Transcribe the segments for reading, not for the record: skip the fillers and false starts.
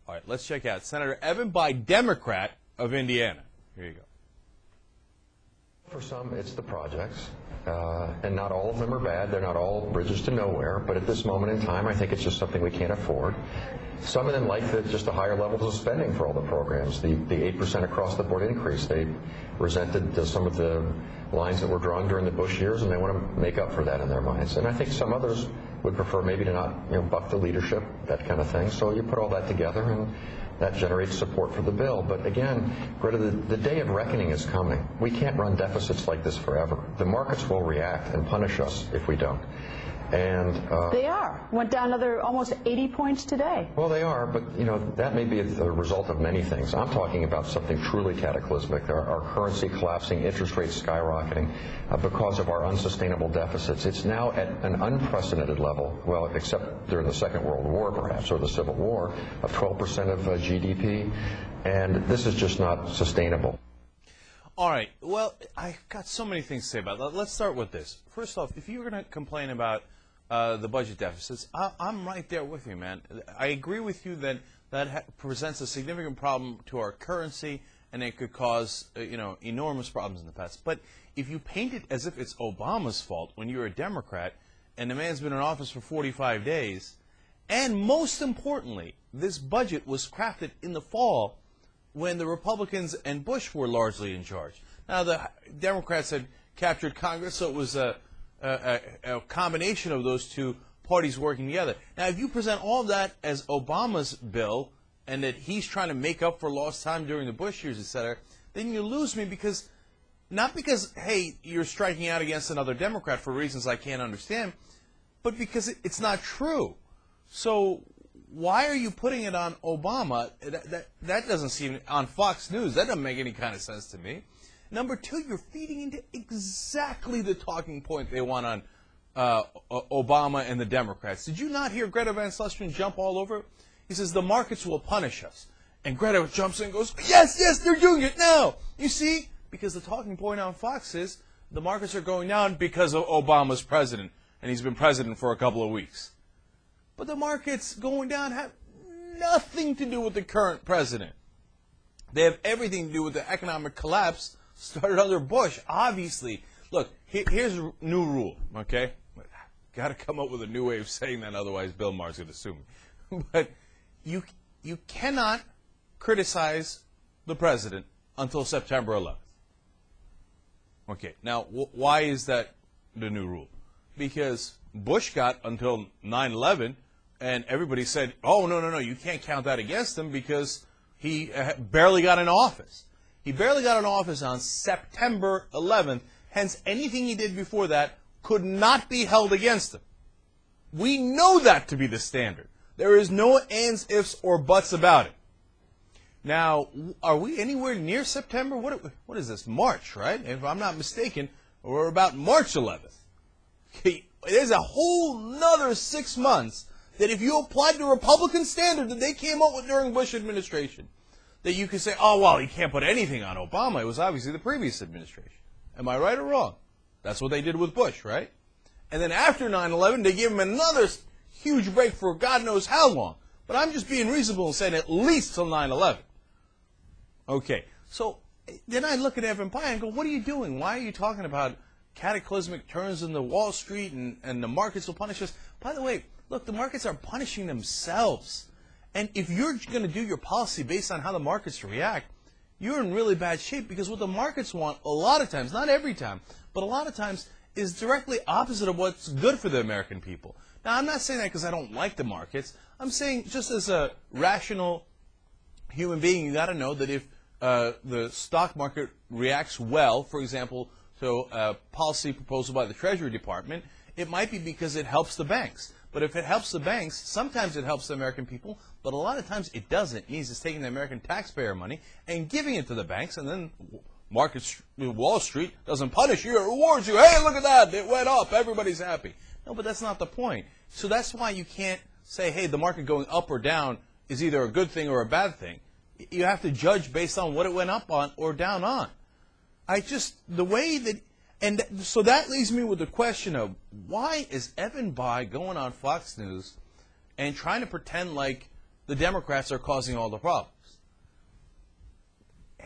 All right, let's check out Senator Evan Bayh, Democrat of Indiana. Here you go. For some, it's the projects, and not all of them are bad. They're not all bridges to nowhere, but at this moment in time, I think it's just something we can't afford. Some of them like just the higher levels of spending for all the programs, the 8% across the board increase. They resented some of the lines that were drawn during the Bush years, and they want to make up for that in their minds. And I think some others would prefer maybe to not, buck the leadership, that kind of thing. So you put all that together, and that generates support for the bill. But again, Greta, the day of reckoning is coming. We can't run deficits like this forever. The markets will react and punish us if we don't. And they are. Went down another almost 80 points today. Well, they are, but that may be the result of many things. I'm talking about something truly cataclysmic. Our currency collapsing, interest rates skyrocketing because of our unsustainable deficits. It's now at an unprecedented level, well, except during the Second World War, perhaps, or the Civil War, of 12% of GDP, and this is just not sustainable. All right. Well, I've got so many things to say about that. Let's start with this. First off, if you're going to complain about the budget deficits, I'm right there with you, man. I agree with you that that presents a significant problem to our currency, and it could cause enormous problems in the past. But if you paint it as if it's Obama's fault when you're a Democrat and the man's been in office for 45 days, and most importantly, this budget was crafted in the fall when the Republicans and Bush were largely in charge. Now, the Democrats had captured Congress, so it was a combination of those two parties working together. Now, if you present all of that as Obama's bill and that he's trying to make up for lost time during the Bush years, et cetera, then you lose me because, not because, hey, you're striking out against another Democrat for reasons I can't understand, but because it's not true. So why are you putting it on Obama? That doesn't seem, on Fox News, that doesn't make any kind of sense to me. Number two, you're feeding into exactly the talking point they want on Obama and the Democrats. Did you not hear Greta Van Susteren jump all over it? He says, the markets will punish us. And Greta jumps in and goes, yes, they're doing it now. You see? Because the talking point on Fox is the markets are going down because of Obama's president, and he's been president for a couple of weeks. But the markets going down have nothing to do with the current president. They have everything to do with the economic collapse started under Bush, obviously. Look, here's a new rule, okay? Got to come up with a new way of saying that, otherwise Bill Maher's going to sue me. But you cannot criticize the president until September 11th. Okay, now why is that the new rule? Because Bush got until 9/11, and everybody said, oh, no, you can't count that against him because he barely got in office. He barely got in office on September 11th, hence anything he did before that could not be held against him. We know that to be the standard. There is no ands, ifs, or buts about it. Now, are we anywhere near September? What is this, March, right? If I'm not mistaken, we're about March 11th. Okay, there's a whole nother 6 months that if you applied the Republican standard that they came up with during Bush administration, that you could say, oh, well, you can't put anything on Obama. It was obviously the previous administration. Am I right or wrong? That's what they did with Bush, right? And then after 9/11, they gave him another huge break for God knows how long. But I'm just being reasonable and saying at least till 9/11. Okay, so then I look at Evan Bayh and go, what are you doing? Why are you talking about cataclysmic turns in the Wall Street and the markets will punish us? By the way, look, the markets are punishing themselves. And if you're going to do your policy based on how the markets react, you're in really bad shape because what the markets want a lot of times, not every time, but a lot of times is directly opposite of what's good for the American people. Now, I'm not saying that because I don't like the markets. I'm saying just as a rational human being, you got to know that if the stock market reacts well, for example, to a policy proposal by the Treasury Department, it might be because it helps the banks. But if it helps the banks, sometimes it helps the American people, but a lot of times it doesn't. It means it's taking the American taxpayer money and giving it to the banks, and then Wall Street doesn't punish you, it rewards you. Hey, look at that, it went up, everybody's happy. No, but that's not the point. So that's why you can't say, hey, the market going up or down is either a good thing or a bad thing. You have to judge based on what it went up on or down on. So that leaves me with the question of why is Evan Bayh going on Fox News and trying to pretend like the Democrats are causing all the problems.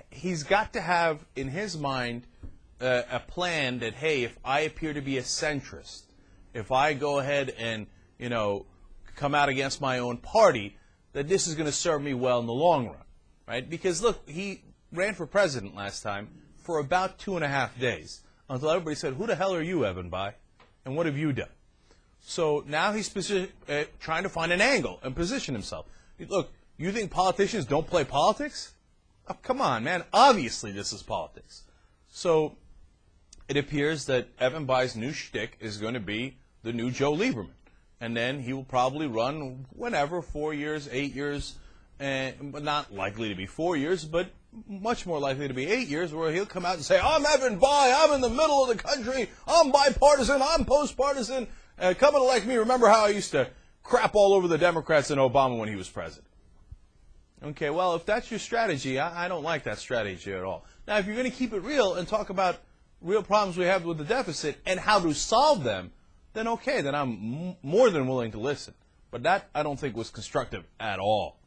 He's got to have in his mind a plan that, hey, if I appear to be a centrist, if I go ahead and, come out against my own party, that this is going to serve me well in the long run, right? Because, look, he ran for president last time for about 2.5 days until everybody said, who the hell are you, Evan Bayh? And what have you done? So now he's trying to find an angle and position himself. Look, you think politicians don't play politics? Oh, come on, man. Obviously this is politics. So it appears that Evan Bayh's new shtick is going to be the new Joe Lieberman. And then he will probably run whenever, 4 years, 8 years, but not likely to be 4 years, but much more likely to be 8 years, where he'll come out and say, I'm Evan Bayh, I'm in the middle of the country, I'm bipartisan, I'm post-partisan, come and elect me. Remember how I used to crap all over the Democrats and Obama when he was president? Okay, well, if that's your strategy, I don't like that strategy at all. Now, if you're going to keep it real and talk about real problems we have with the deficit and how to solve them, then okay, then I'm more than willing to listen. But that, I don't think, was constructive at all.